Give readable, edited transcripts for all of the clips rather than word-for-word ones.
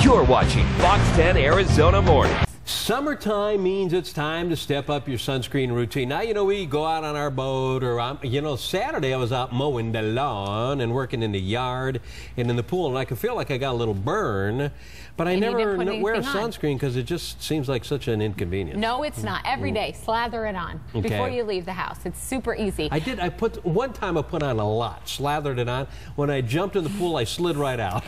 You're watching Fox 10 Arizona Morning. Summertime means it's time to step up your sunscreen routine. Now, we go out on our boat or, Saturday I was out mowing the lawn and working in the yard and in the pool, and I can feel like I got a little burn, but I never wear sunscreen because it just seems like such an inconvenience. No, it's not. Every day, slather it on before you leave the house. It's super easy. One time I put on a lot, slathered it on. When I jumped in the pool, I slid right out.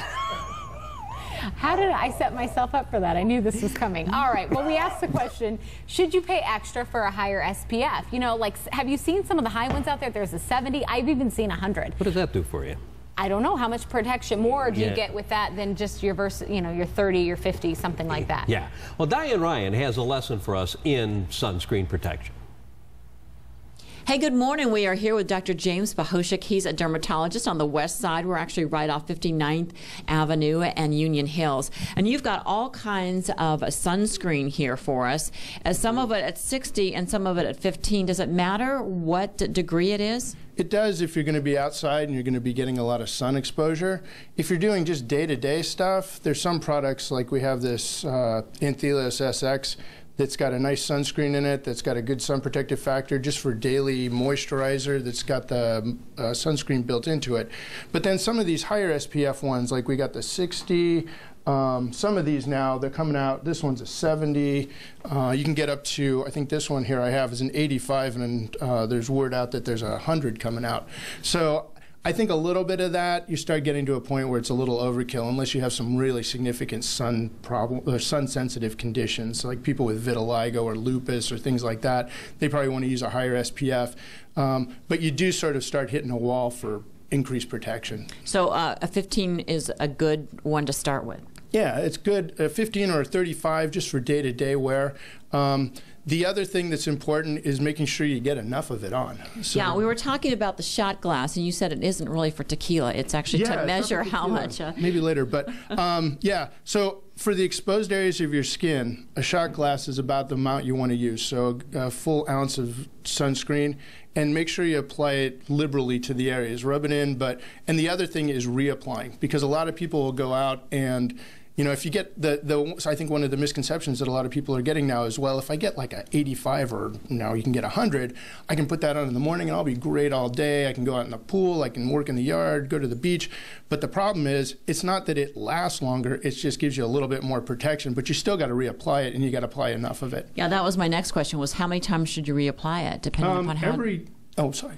How did I set myself up for that? I knew this was coming. All right, well, we asked the question, should you pay extra for a higher SPF? Have you seen some of the high ones out there? There's a 70. I've even seen 100. What does that do for you? I don't know. How much protection more do you get with that than just your 30, your 50, something like that? Yeah. Well, Diane Ryan has a lesson for us in sunscreen protection. Hey, good morning. We are here with Dr. James Bahoshik. He's a dermatologist on the west side. We're actually right off 59th Avenue and Union Hills. And you've got all kinds of sunscreen here for us. Some of it at 60 and some of it at 15. Does it matter what degree it is? It does if you're going to be outside and you're going to be getting a lot of sun exposure. If you're doing just day-to-day stuff, there's some products like we have this Anthelos SX that's got a nice sunscreen in it, that's got a good sun protective factor just for daily moisturizer, that's got the sunscreen built into it. But then some of these higher SPF ones, like we got the 60, some of these now, they're coming out, this one's a 70. You can get up to, I think this one here I have is an 85, and there's word out that there's 100 coming out. So I think a little bit of that, you start getting to a point where it's a little overkill unless you have some really significant sun problem or sun-sensitive conditions, like people with vitiligo or lupus or things like that. They probably want to use a higher SPF. But you do sort of start hitting a wall for increased protection. So a 15 is a good one to start with? Yeah, it's good. 15 or 35 just for day-to-day wear. The other thing that's important is making sure you get enough of it on. So, yeah, we were talking about the shot glass, and you said it isn't really for tequila. It's actually to measure how much. Maybe later, but yeah. So for the exposed areas of your skin, a shot glass is about the amount you want to use. So a full ounce of sunscreen, and make sure you apply it liberally to the areas. Rub it in, and the other thing is reapplying, because a lot of people will go out and, if you get I think one of the misconceptions that a lot of people are getting now is, well, if I get like a 85 or now you can get 100, I can put that on in the morning and I'll be great all day. I can go out in the pool, I can work in the yard, go to the beach. But the problem is, it's not that it lasts longer, it just gives you a little bit more protection, but you still got to reapply it, and you got to apply enough of it. Yeah, that was my next question, was how many times should you reapply it, depending upon how...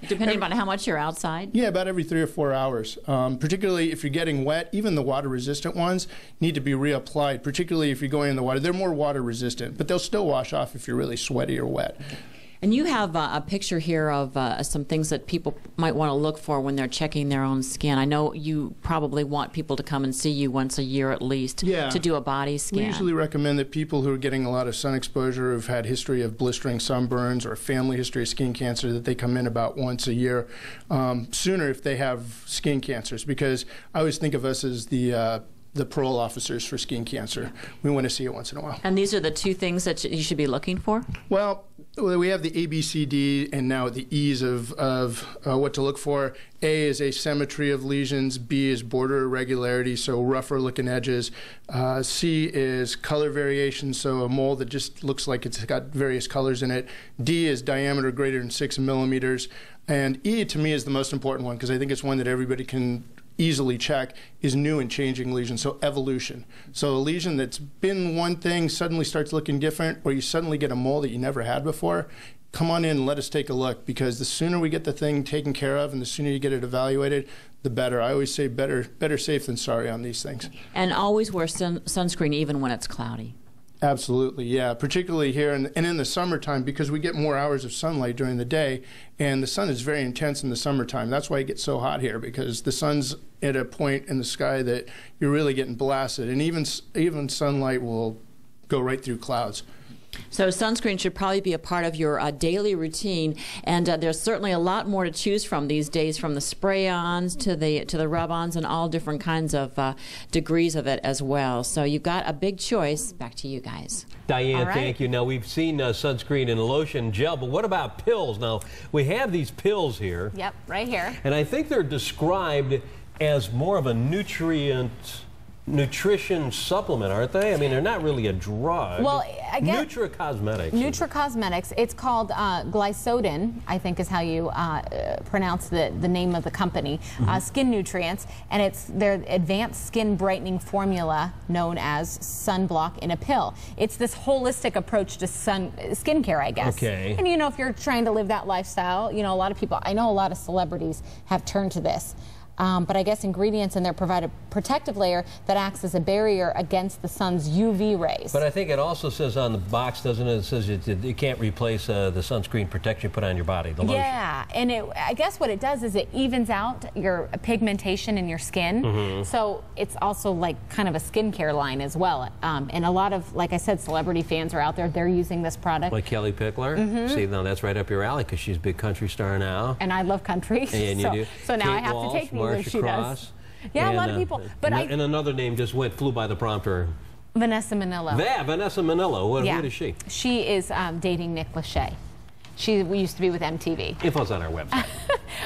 Depending on how much you're outside? Yeah, about every 3 or 4 hours. Particularly if you're getting wet, even the water-resistant ones need to be reapplied, particularly if you're going in the water. They're more water-resistant, but they'll still wash off if you're really sweaty or wet. And you have a picture here of some things that people might want to look for when they're checking their own skin. I know you probably want people to come and see you once a year at least to do a body scan. We usually recommend that people who are getting a lot of sun exposure, who've had history of blistering sunburns or family history of skin cancer, that they come in about once a year, sooner if they have skin cancers, because I always think of us as the parole officers for skin cancer. We want to see it once in a while. And these are the two things that you should be looking for? Well, we have the A, B, C, D, and now the E's of what to look for. A is asymmetry of lesions. B is border irregularity, so rougher looking edges. C is color variation, so a mole that just looks like it's got various colors in it. D is diameter greater than 6 millimeters. And E, to me, is the most important one, because I think it's one that everybody can easily check, is new and changing lesions, so evolution. So a lesion that's been one thing suddenly starts looking different, or you suddenly get a mole that you never had before, come on in and let us take a look, because the sooner we get the thing taken care of and the sooner you get it evaluated, the better. I always say better safe than sorry on these things. And always wear sunscreen even when it's cloudy. Absolutely, yeah, particularly here and in the summertime, because we get more hours of sunlight during the day, and the sun is very intense in the summertime. That's why it gets so hot here, because the sun's at a point in the sky that you're really getting blasted, and even sunlight will go right through clouds. So sunscreen should probably be a part of your daily routine, and there's certainly a lot more to choose from these days, from the spray-ons to the rub-ons and all different kinds of degrees of it as well. So you've got a big choice. Back to you guys. Diane, thank you. Now, we've seen sunscreen in lotion, gel, but what about pills? Now, we have these pills here. Yep, right here. And I think they're described as more of a nutrient nutrition supplement, aren't they? I mean, they're not really a drug. Well, I guess Nutracosmetics. Nutracosmetics. It's called GliSODin, I think is how you pronounce the name of the company. Skin nutrients, and it's their advanced skin brightening formula known as sunblock in a pill. It's this holistic approach to skincare, I guess. Okay. And you know, if you're trying to live that lifestyle, you know, a lot of people, I know a lot of celebrities have turned to this. But I guess ingredients in there provide a protective layer that acts as a barrier against the sun's UV rays. But I think it also says on the box, doesn't it? It says it can't replace the sunscreen protection you put on your body, the lotion. Yeah, and I guess what it does is it evens out your pigmentation in your skin. So it's also like kind of a skincare line as well. And a lot of, like I said, celebrity fans are out there. They're using this product. Like Kelly Pickler. See, now that's right up your alley because she's a big country star now. And I love country. And you do. So now Kate I have Walsh, to take me where she Cross, does. Yeah, and, a lot of people. But and another name just flew by the prompter. Vanessa Manillo. Yeah, Vanessa Manillo. What is she? She is dating Nick Lachey. We used to be with MTV. Info's on our website.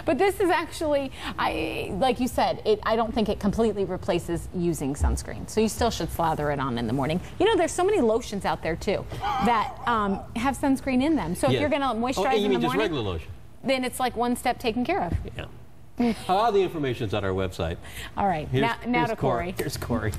But this is actually, like you said, I don't think it completely replaces using sunscreen. So you still should slather it on in the morning. You know, there's so many lotions out there too that have sunscreen in them. So if you're going to moisturize you in mean the just morning, regular lotion? then it's like one step taken care of. Yeah. All the information's on our website. All right, now to Corey. Here's Corey.